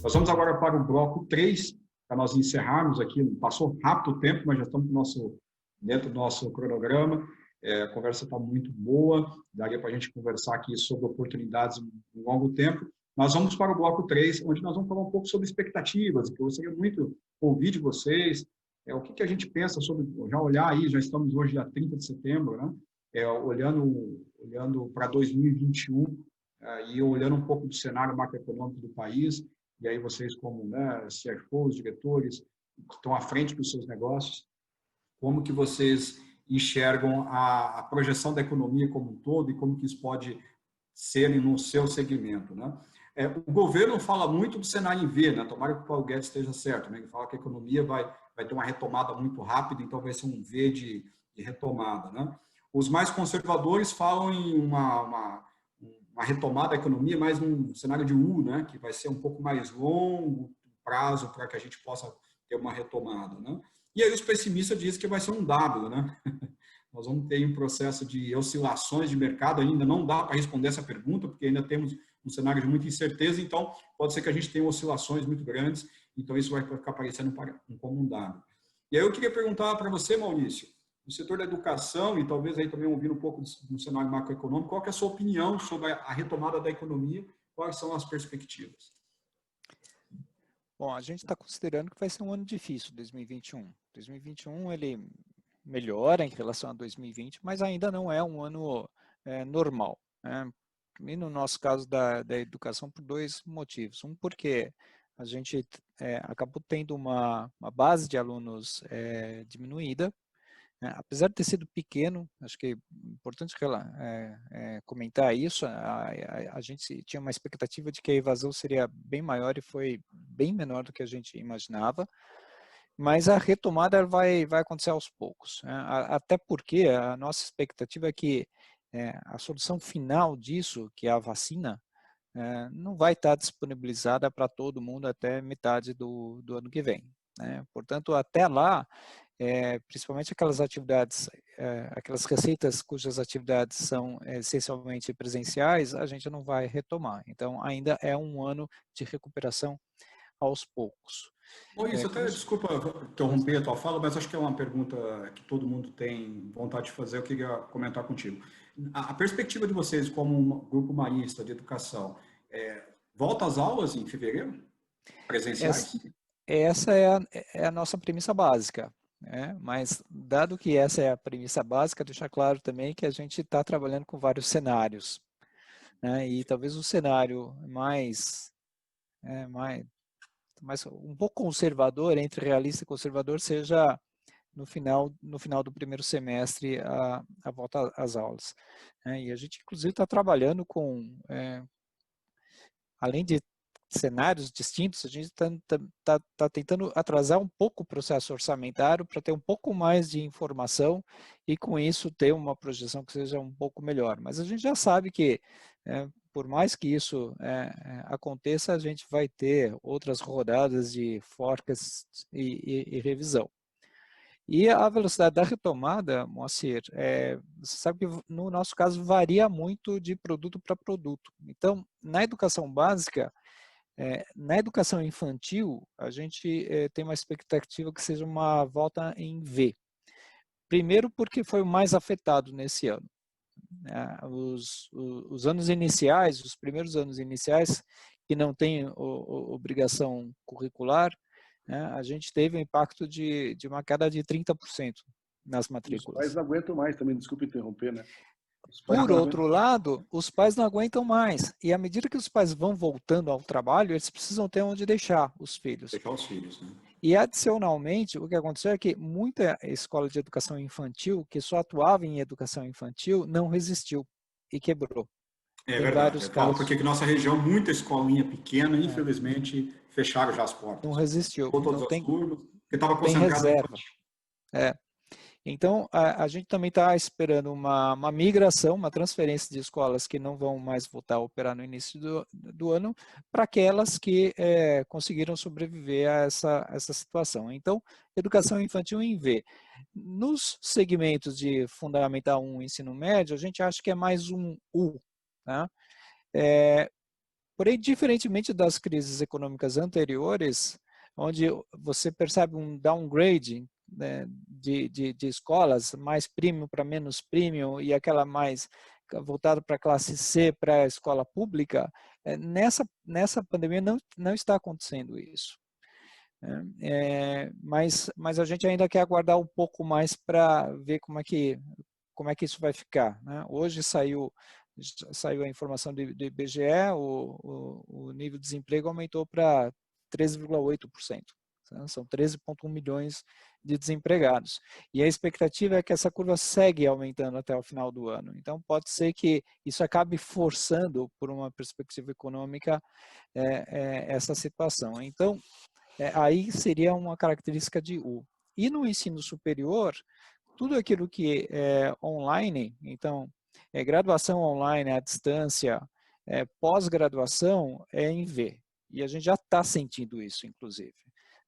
Nós vamos agora para o bloco 3, para nós encerrarmos aqui. Passou rápido o tempo, mas já estamos dentro do nosso cronograma. A conversa está muito boa, daria para a gente conversar aqui sobre oportunidades em longo tempo. Nós vamos para o bloco 3, onde nós vamos falar um pouco sobre expectativas, que eu gostaria muito de ouvir de vocês, o que a gente pensa sobre, já olhar aí, já estamos hoje dia 30 de setembro, né? Olhando para 2021 e olhando um pouco do cenário macroeconômico do país, e aí vocês como, né, CFOs, diretores, que estão à frente dos seus negócios, como que vocês enxergam a projeção da economia como um todo e como que isso pode ser no seu segmento, né? O governo fala muito do cenário em V, né? Tomara que o Paulo Guedes esteja certo, né? Ele fala que a economia vai ter uma retomada muito rápida, então vai ser um V de retomada, né? Os mais conservadores falam em uma retomada da economia, mas num cenário de U, né? Que vai ser um pouco mais longo prazo para que a gente possa ter uma retomada, né? E aí os pessimistas dizem que vai ser um W, né? Nós vamos ter um processo de oscilações de mercado, ainda não dá para responder essa pergunta, porque ainda temos um cenário de muita incerteza, então pode ser que a gente tenha oscilações muito grandes, então isso vai ficar parecendo como um dado. E aí eu queria perguntar para você, Maurício, no setor da educação, e talvez aí também ouvindo um pouco do cenário macroeconômico, qual que é a sua opinião sobre a retomada da economia, quais são as perspectivas? Bom, a gente está considerando que vai ser um ano difícil, 2021. 2021 ele melhora em relação a 2020, mas ainda não é um ano normal, né? E no nosso caso da educação, por dois motivos. Um, porque a gente acabou tendo uma base de alunos diminuída, né? Apesar de ter sido pequeno, acho que é importante comentar isso, a gente tinha uma expectativa de que a evasão seria bem maior e foi bem menor do que a gente imaginava. Mas a retomada vai acontecer aos poucos, né? Até porque a nossa expectativa é que a solução final disso, que é a vacina, não vai estar disponibilizada para todo mundo até metade do ano que vem, né? Portanto, até lá, principalmente aquelas atividades, aquelas receitas cujas atividades são essencialmente presenciais, a gente não vai retomar. Então, ainda é um ano de recuperação aos poucos. Bom, isso até, desculpa interromper a tua fala, mas acho que é uma pergunta que todo mundo tem vontade de fazer, eu queria comentar contigo. A perspectiva de vocês como um grupo marista de educação, volta às aulas em fevereiro? Presenciais? Essa é a nossa premissa básica, né? Mas, dado que essa é a premissa básica, deixar claro também que a gente está trabalhando com vários cenários, né? E talvez o cenário mais um pouco conservador, entre realista e conservador, seja no final do primeiro semestre a volta às aulas, né? E a gente, inclusive, está trabalhando com, além de cenários distintos, a gente está tentando atrasar um pouco o processo orçamentário para ter um pouco mais de informação e, com isso, ter uma projeção que seja um pouco melhor. Mas a gente já sabe que, por mais que isso aconteça, a gente vai ter outras rodadas de forecast e revisão. E a velocidade da retomada, Moacir, você sabe que no nosso caso varia muito de produto para produto. Então, na educação básica, na educação infantil, a gente tem uma expectativa que seja uma volta em V. Primeiro porque foi o mais afetado nesse ano. Os anos iniciais, os primeiros anos iniciais, que não tem obrigação curricular, né, a gente teve um impacto de uma queda de 30% nas matrículas. Os pais não aguentam mais também, desculpa interromper, né? Por outro lado, os pais não aguentam mais. E à medida que os pais vão voltando ao trabalho, eles precisam ter onde deixar os filhos. Deixar os filhos, né? E, adicionalmente, o que aconteceu é que muita escola de educação infantil, que só atuava em educação infantil, não resistiu e quebrou. É verdade. Eu falo porque que nossa região, muita escolinha pequena, infelizmente, fecharam já as portas. Não resistiu. Todas Não as tem, turmas, porque estava tem concentrado reserva. Então, a gente também está esperando uma migração, uma transferência de escolas que não vão mais voltar a operar no início do ano, para aquelas que conseguiram sobreviver a essa situação. Então, educação infantil em V. Nos segmentos de Fundamental 1 e Ensino Médio, a gente acha que é mais um U. Tá? Porém, diferentemente das crises econômicas anteriores, onde você percebe um downgrade, né, de escolas, mais premium para menos premium, e aquela mais voltada para a classe C, para a escola pública, nessa pandemia não está acontecendo isso. Mas a gente ainda quer aguardar um pouco mais para ver como é que isso vai ficar, né? Hoje saiu a informação do IBGE, o nível de desemprego aumentou para 13,8%. São 13,1 milhões de desempregados. E a expectativa é que essa curva segue aumentando até o final do ano. Então, pode ser que isso acabe forçando, por uma perspectiva econômica, essa situação. Então, aí seria uma característica de U. E no ensino superior, tudo aquilo que é online, então, graduação online, à distância, pós-graduação é em V. E a gente já está sentindo isso, inclusive.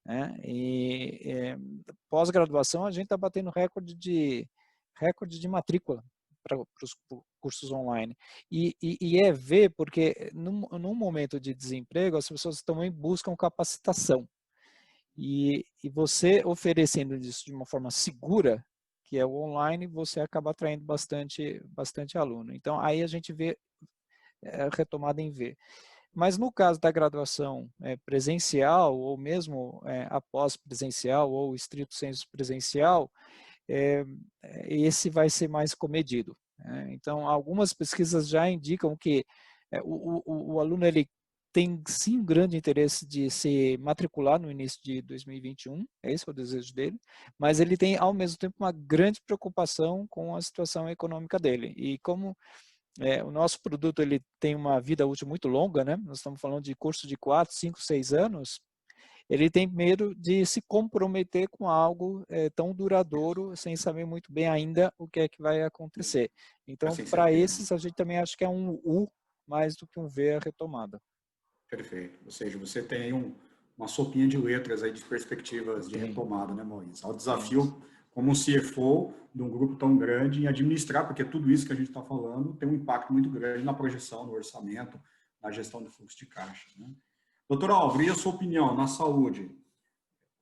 Né? E pós-graduação a gente está batendo recorde de matrícula para os cursos online. E é ver porque num momento de desemprego as pessoas também buscam capacitação. E você oferecendo isso de uma forma segura, que é o online, você acaba atraindo bastante aluno. Então, aí a gente vê retomada em V. Mas no caso da graduação presencial, ou mesmo após presencial, ou estrito sensu presencial, esse vai ser mais comedido. Então, algumas pesquisas já indicam que o aluno ele tem sim um grande interesse de se matricular no início de 2021, esse é o desejo dele, mas ele tem ao mesmo tempo uma grande preocupação com a situação econômica dele. E como o nosso produto ele tem uma vida útil muito longa, né? Nós estamos falando de curso de 4, 5, 6 anos, ele tem medo de se comprometer com algo tão duradouro, sem saber muito bem ainda o que é que vai acontecer. Então, para esses, a gente também acha que é um U mais do que um V a retomada. Perfeito. Ou seja, você tem uma sopinha de letras aí de perspectivas de retomada, né, Maurício? Há o desafio como um CFO de um grupo tão grande em administrar, porque tudo isso que a gente está falando tem um impacto muito grande na projeção, no orçamento, na gestão do fluxo de caixa. Né? Doutor Álvaro, e a sua opinião na saúde?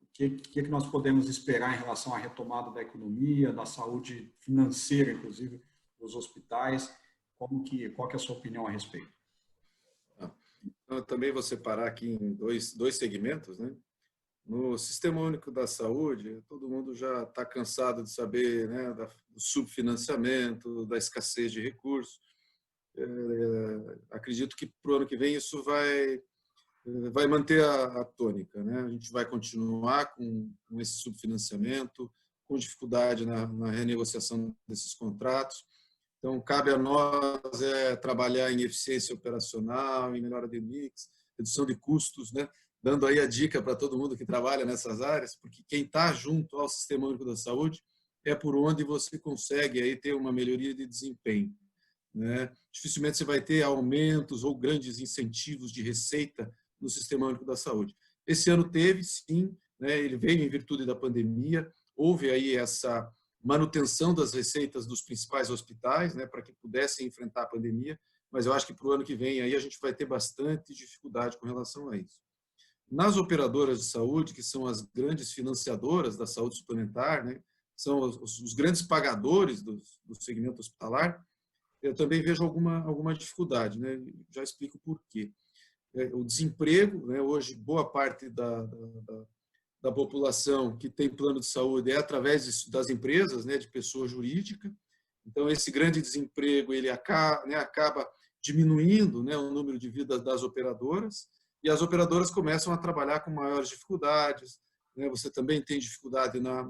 O que nós podemos esperar em relação à retomada da economia, da saúde financeira, inclusive, dos hospitais? Qual que é a sua opinião a respeito? Eu também vou separar aqui em dois segmentos, né? No Sistema Único da Saúde, todo mundo já está cansado de saber, né, do subfinanciamento, da escassez de recursos. Acredito que para o ano que vem isso vai manter a tônica, né? A gente vai continuar com esse subfinanciamento, com dificuldade na renegociação desses contratos. Então, cabe a nós trabalhar em eficiência operacional, em melhora de mix, redução de custos, né? Dando aí a dica para todo mundo que trabalha nessas áreas, porque quem está junto ao Sistema Único da Saúde é por onde você consegue aí ter uma melhoria de desempenho, né? Dificilmente você vai ter aumentos ou grandes incentivos de receita no Sistema Único da Saúde. Esse ano teve, sim, né? Ele veio em virtude da pandemia, houve aí essa manutenção das receitas dos principais hospitais, né, para que pudessem enfrentar a pandemia, mas eu acho que para o ano que vem aí a gente vai ter bastante dificuldade com relação a isso. Nas operadoras de saúde, que são as grandes financiadoras da saúde suplementar, né, são os grandes pagadores do segmento hospitalar, eu também vejo alguma dificuldade, né? Já explico por quê. O desemprego, né, hoje boa parte da população que tem plano de saúde é através das empresas, né, de pessoa jurídica. Então, esse grande desemprego ele acaba diminuindo, né, o número de vidas das operadoras, e as operadoras começam a trabalhar com maiores dificuldades, né? Você também tem dificuldade na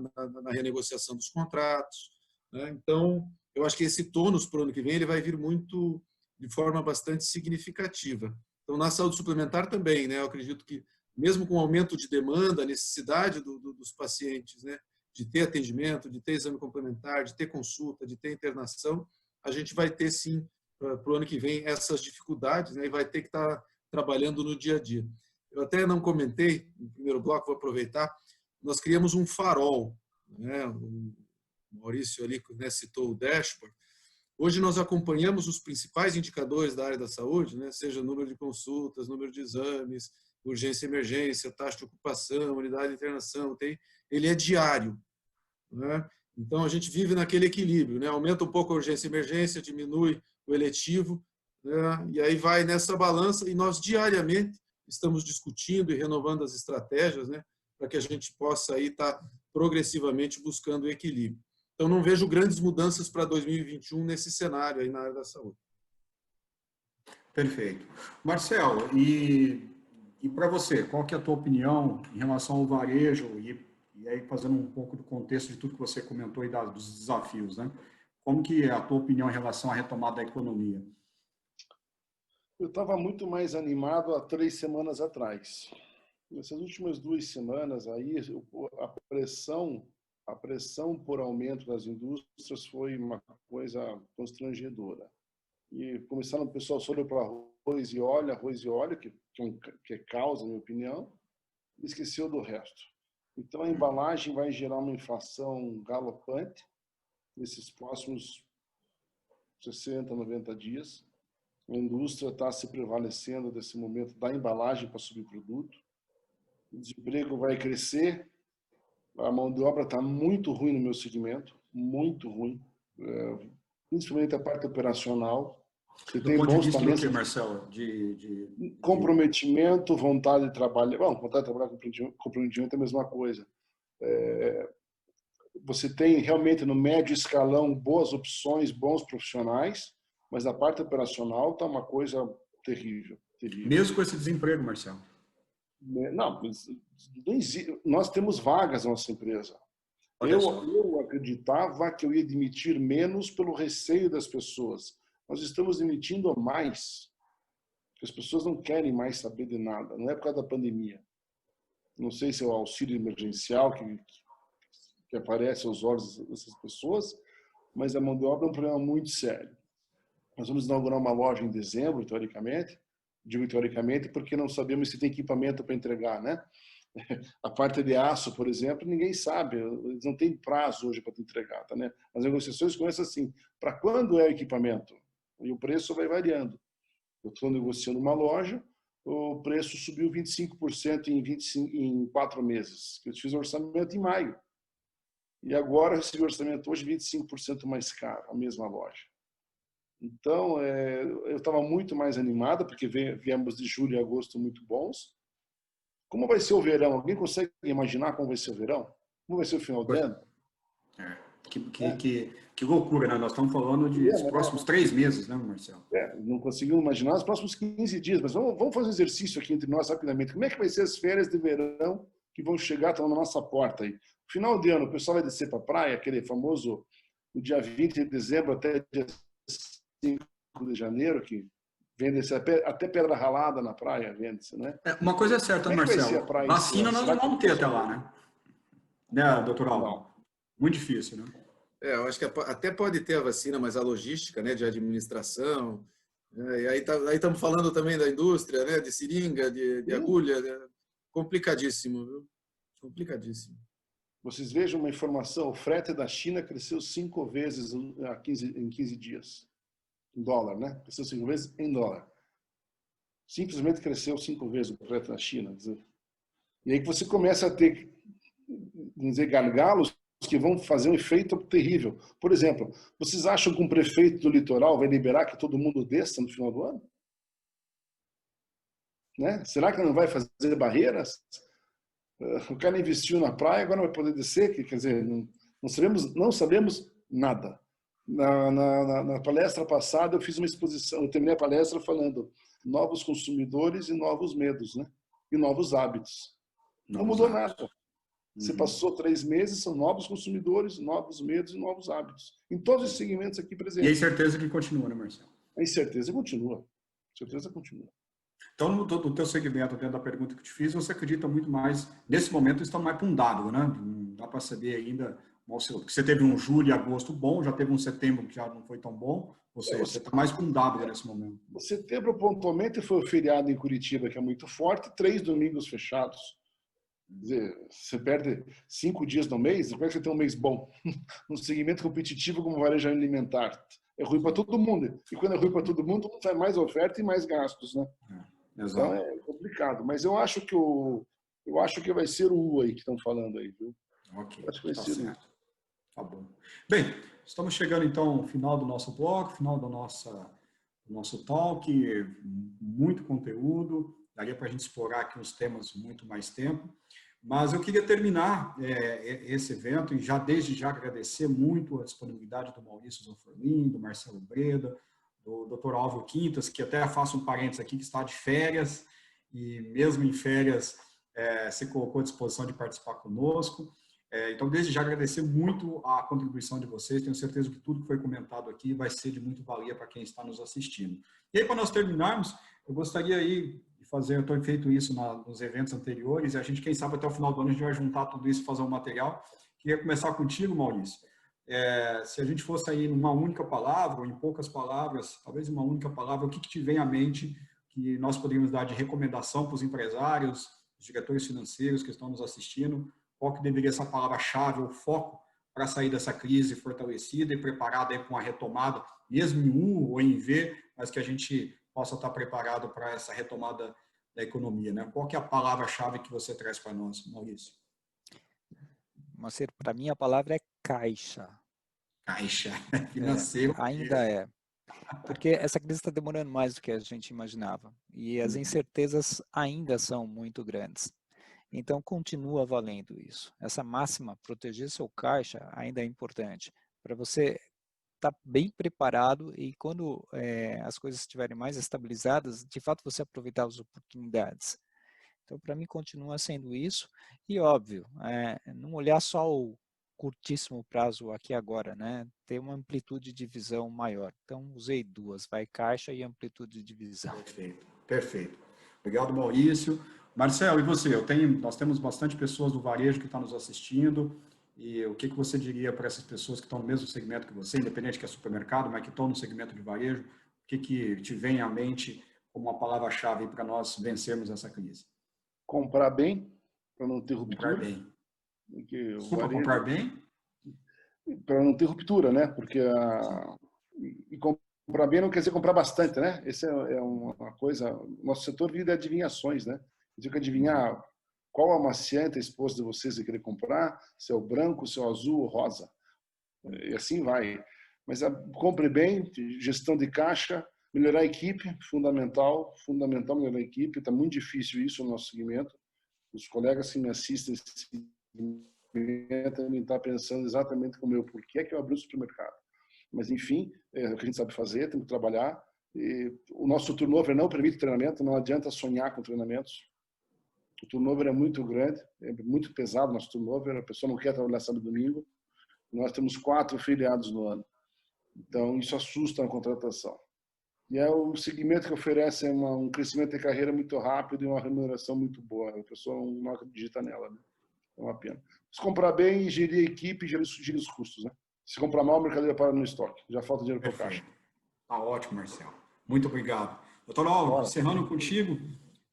renegociação dos contratos, né? Então, eu acho que esse tônus para o ano que vem ele vai vir muito de forma bastante significativa. Então, na saúde suplementar também, né, eu acredito que mesmo com o aumento de demanda, a necessidade dos pacientes, né, de ter atendimento, de ter exame complementar, de ter consulta, de ter internação, a gente vai ter, sim, para o ano que vem, essas dificuldades, né, e vai ter que estar trabalhando no dia a dia. Eu até não comentei, no primeiro bloco, vou aproveitar, nós criamos um farol, né, o Maurício ali, né, citou o dashboard, Hoje nós acompanhamos os principais indicadores da área da saúde, né? Seja número de consultas, número de exames, urgência e emergência, taxa de ocupação, unidade de internação, UTI, ele é diário, né? Então, a gente vive naquele equilíbrio, né? Aumenta um pouco a urgência e emergência, diminui o eletivo, né? E aí vai nessa balança, e nós diariamente estamos discutindo e renovando as estratégias, né? Para que a gente possa aí estar progressivamente buscando o equilíbrio. Então, não vejo grandes mudanças para 2021 nesse cenário aí na área da saúde. Perfeito. Marcelo, e para você, qual que é a tua opinião em relação ao varejo e aí fazendo um pouco do contexto de tudo que você comentou aí dos desafios, né? Como que é a tua opinião em relação à retomada da economia? Eu estava muito mais animado há 3 semanas atrás. Nessas últimas 2 semanas aí, a pressão por aumento das indústrias foi uma coisa constrangedora. E começaram, o pessoal só olhou para arroz e óleo, que é causa, na minha opinião, e esqueceu do resto. Então, a embalagem vai gerar uma inflação galopante nesses próximos 60, 90 dias. A indústria está se prevalecendo desse momento da embalagem para subproduto. O desemprego vai crescer. A mão de obra está muito ruim no meu segmento, muito ruim, principalmente a parte operacional. Você tem bons talentos. Do que, Marcelo? Comprometimento, vontade de trabalhar. Bom, vontade de trabalhar com comprometimento é a mesma coisa. Você tem realmente no médio escalão boas opções, bons profissionais, mas a parte operacional está uma coisa terrível, terrível. Mesmo com esse desemprego, Marcelo? Não, nós temos vagas na nossa empresa. Eu acreditava que eu ia demitir menos pelo receio das pessoas. Nós estamos demitindo mais. As pessoas não querem mais saber de nada. Não é por causa da pandemia. Não sei se é o auxílio emergencial que aparece aos olhos dessas pessoas, mas a mão de obra é um problema muito sério. Nós vamos inaugurar uma loja em dezembro, teoricamente. Digo teoricamente porque não sabemos se tem equipamento para entregar, né? A parte de aço, por exemplo, ninguém sabe. Eles não têm prazo hoje para te entregar, tá, né? As negociações começam assim: para quando é o equipamento? E o preço vai variando. Eu estou negociando uma loja, o preço subiu 25% em 4 meses. Eu fiz o orçamento em maio. E agora eu recebi o orçamento hoje 25% mais caro, a mesma loja. Então, eu estava muito mais animado, porque viemos de julho e agosto muito bons. Como vai ser o verão? Alguém consegue imaginar como vai ser o verão? Como vai ser o final do ano? Que loucura, né? Nós estamos falando de próximos 3 meses, né, Marcelo? Não conseguimos imaginar os próximos 15 dias, mas vamos fazer um exercício aqui entre nós rapidamente. Como é que vai ser as férias de verão que vão chegar, estão na nossa porta aí? Final de ano, o pessoal vai descer para a praia, aquele famoso, no dia 20 de dezembro até dia 5 de janeiro, que vende-se até pedra ralada na praia, vende-se, né? Uma coisa é certa, Marcelo, vacina nós não vamos ter até lá, né? Né, doutor Aldo? Muito difícil, né? Eu acho que até pode ter a vacina, mas a logística, né, de administração, e aí estamos falando também da indústria, né, de seringa, de agulha, complicadíssimo, viu? Complicadíssimo. Vocês vejam uma informação, o frete da China cresceu 5 vezes em 15 dias. Em dólar, né? Cresceu 5 vezes em dólar. Simplesmente cresceu 5 vezes o frete da China. E aí que você começa a ter, vamos dizer, gargalos que vão fazer um efeito terrível. Por exemplo, vocês acham que um prefeito do litoral vai liberar que todo mundo desça no final do ano? Né? Será que não vai fazer barreiras? O cara investiu na praia, agora não vai poder descer? Quer dizer, não sabemos nada. Na palestra passada, eu fiz uma exposição, eu terminei a palestra falando novos consumidores e novos medos, né? E novos hábitos. Não mudou nada. Você passou 3 meses, são novos consumidores, novos medos e novos hábitos. Em todos os segmentos aqui presentes. E a incerteza que continua, né, Marcelo? A incerteza continua. A certeza continua. Então, no teu segmento, dentro da pergunta que eu te fiz, você acredita muito mais, nesse momento, estão mais para um dado, né? Não dá para saber ainda, porque você teve um julho e agosto bom, já teve um setembro que já não foi tão bom, ou seja, você está mais para um dado nesse momento. O setembro, pontualmente, foi o feriado em Curitiba, que é muito forte, 3 domingos fechados. Quer dizer, você perde 5 dias no mês, como é que você tem um mês bom? Num segmento competitivo como o varejo alimentar. é ruim para todo mundo. E quando é ruim para todo mundo vai mais oferta e mais gastos, né? Então é complicado. Mas eu acho que vai ser o U aí que estão falando aí, viu? Ok, acho que vai ser certo. Tá bom. Bem, estamos chegando então ao final do nosso bloco, final do nosso talk, muito conteúdo, daria para a gente explorar aqui uns temas muito mais tempo, mas eu queria terminar esse evento e desde já agradecer muito a disponibilidade do Maurício Zanforlin, do Marcelo Breda, do Dr. Álvaro Quintas, que até faço um parênteses aqui, que está de férias, e mesmo em férias se colocou à disposição de participar conosco. Então, desde já agradecer muito a contribuição de vocês, tenho certeza que tudo que foi comentado aqui vai ser de muito valia para quem está nos assistindo. E aí, para nós terminarmos, eu gostaria aí de fazer, eu tenho feito isso nos eventos anteriores, e a gente, quem sabe, até o final do ano a gente vai juntar tudo isso e fazer um material. Queria começar contigo, Maurício. Se a gente fosse aí numa única palavra, ou em poucas palavras, talvez uma única palavra, o que te vem à mente que nós poderíamos dar de recomendação para os empresários, os diretores financeiros que estão nos assistindo? Qual que deveria ser a palavra-chave, o foco para sair dessa crise fortalecida e preparada aí com a retomada, mesmo em U ou em V, mas que a gente possa estar preparado para essa retomada da economia, né? Qual que é a palavra-chave que você traz para nós, Maurício? Marcelo, para mim a palavra é caixa. Caixa, financeiro. Ainda é. Porque essa crise está demorando mais do que a gente imaginava. E as incertezas ainda são muito grandes. Então, continua valendo isso. Essa máxima, proteger seu caixa, ainda é importante. Para você estar bem preparado e quando as coisas estiverem mais estabilizadas, de fato você aproveitar as oportunidades. Então, para mim, continua sendo isso. E, óbvio, não olhar só o curtíssimo prazo aqui agora, né? Ter uma amplitude de visão maior. Então, usei duas, caixa e amplitude de visão. Perfeito, perfeito. Obrigado, Maurício. Marcelo, e você? Nós temos bastante pessoas do varejo que estão nos assistindo, e o que você diria para essas pessoas que estão no mesmo segmento que você, independente que é supermercado, mas que estão no segmento de varejo, o que te vem à mente como uma palavra-chave para nós vencermos essa crise? Comprar bem, para não ter ruptura. Comprar bem. Desculpa, comprar bem? Para não ter ruptura, né? Porque comprar bem não quer dizer comprar bastante, né? Essa é uma coisa... Nosso setor vive de adivinhações, né? Tem que adivinhar qual amaciante a esposa de vocês vai querer comprar, se é o branco, se é o azul ou rosa. E assim vai. Mas compre bem, gestão de caixa, melhorar a equipe, fundamental melhorar a equipe. Está muito difícil isso no nosso segmento. Os colegas que me assistem devem estar pensando exatamente como eu, por que é que eu abri o supermercado? Mas, enfim, é o que a gente sabe fazer, temos que trabalhar. E o nosso turnover não permite treinamento, não adianta sonhar com treinamentos. O turnover é muito grande, é muito pesado o nosso turnover, a pessoa não quer trabalhar sábado e domingo. Nós temos 4 feriados no ano. Então, isso assusta na contratação. E é um segmento que oferece um crescimento de carreira muito rápido e uma remuneração muito boa. A pessoa não acredita nela, né? É uma pena. Se comprar bem, gerir a equipe e gerir os custos, né? Se comprar mal, a mercadoria para no estoque. Já falta dinheiro para o caixa. Tá ótimo, Marcelo. Muito obrigado. Doutor Álvaro, encerrando contigo,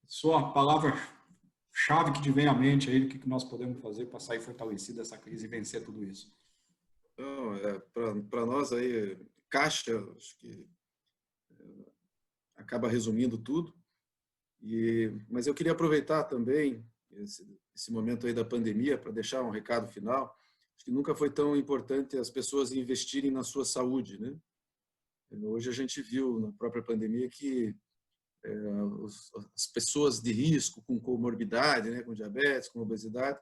sua palavra-chave que te vem à mente aí, o que nós podemos fazer para sair fortalecido dessa crise e vencer tudo isso? Para nós aí, caixa, acho que acaba resumindo tudo. Mas eu queria aproveitar também esse momento aí da pandemia para deixar um recado final. Acho que nunca foi tão importante as pessoas investirem na sua saúde, né? Hoje a gente viu na própria pandemia que as pessoas de risco com comorbidade, né, com diabetes, com obesidade,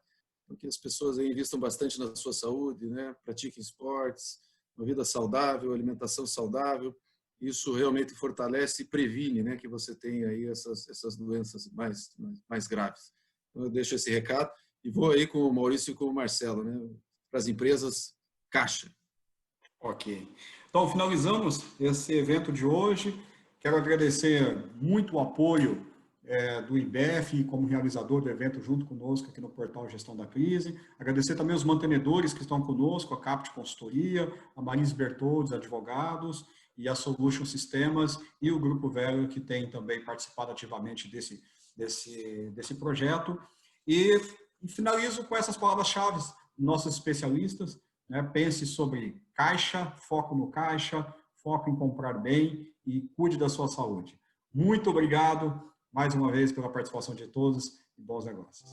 que as pessoas aí investam bastante na sua saúde, né, pratiquem esportes, uma vida saudável, alimentação saudável. Isso realmente fortalece e previne, né, que você tenha aí essas doenças mais graves. Então, eu deixo esse recado e vou aí com o Maurício e com o Marcelo, né, para as empresas, caixa. Ok. Então, finalizamos esse evento de hoje. Quero agradecer muito o apoio do IBEF como realizador do evento junto conosco aqui no portal Gestão da Crise. Agradecer também os mantenedores que estão conosco, a Capt Consultoria, a Marise Bertoldes, advogados, e a Solution Sistemas e o Grupo Velho, que tem também participado ativamente desse projeto. E finalizo com essas palavras-chave, nossos especialistas, né? Pense sobre caixa, foco no caixa, foco em comprar bem e cuide da sua saúde. Muito obrigado mais uma vez pela participação de todos e bons negócios.